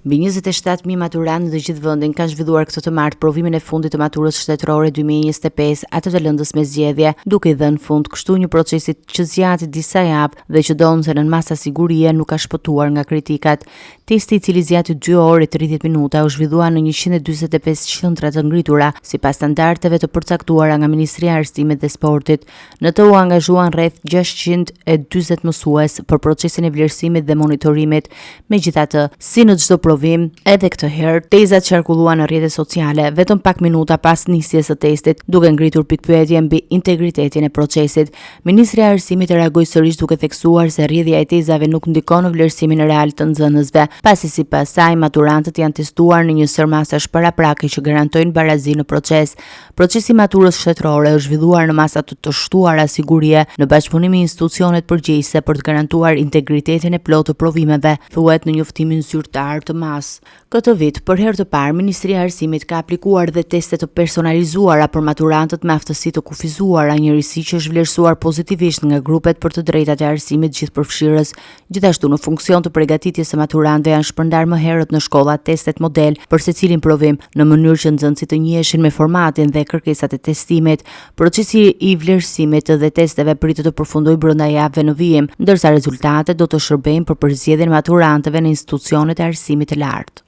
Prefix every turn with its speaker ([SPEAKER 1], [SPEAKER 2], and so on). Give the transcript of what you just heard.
[SPEAKER 1] Mbi 27.000 maturantë në gjithë vendin kanë zhvilluar këtë të martë provimin e fundit të maturës shtetërore 2025, atë të lëndës me zgjedhje, duke i dhënë fund kështu një procesi që zgjati disa javë dhe që donte në masa sigurie nuk ka shpëtuar nga kritikat. Testi, i cili zgjati 2 orë e 30 minuta, u zhvillua në 145 qendra të ngritura sipas standardeve të përcaktuara nga Ministria e Arsimit dhe Sportit. Në të u angazhuan rreth 640 mësues për procesin e vlerësimit dhe monitorimit. Megjithatë, si në çdo provim, edhe këtë herë tezat qarkulluan në rrjetet sociale vetëm pak minuta pas nisjes së testit, duke ngritur pikpyetje mbi integritetin e procesit. Ministria e Arsimit reagoi sërish duke theksuar se rrjedhja e tezave nuk ndikon në vlerësimin real të nxënësve, pasi sipas saj maturantët janë testuar në një sër masash paraprake që garantojnë barazi në proces. Procesi i maturës shtetërore është zhvilluar në masa të shtuara sigurie në bashkëpunim me institucionet përgjegjëse për të garantuar integritetin e plotë të provimeve, thuhet në njoftimin zyrtar të mas. Këtë vit, për herë të parë, Ministria e Arsimit ka aplikuar dhe teste të personalizuara për maturantët me aftësi të kufizuara, njëriësi që është vlerësuar pozitivisht nga grupet për të drejtat e arsimit gjithëpërfshirës. Gjithashtu, në funksion të përgatitjes së maturantëve janë shpërndar më herët në shkolla testet model për secilin provim, në mënyrë që nxënësit të njiheshin me formatin dhe kërkesat e testimit. Procesi i vlerësimit dhe testeve pritet të përfundojë brenda javëve në vijim, ndërsa rezultatet do të shërbejnë për përzgjedhjen e maturantëve në institucionet e arsimit të lartë.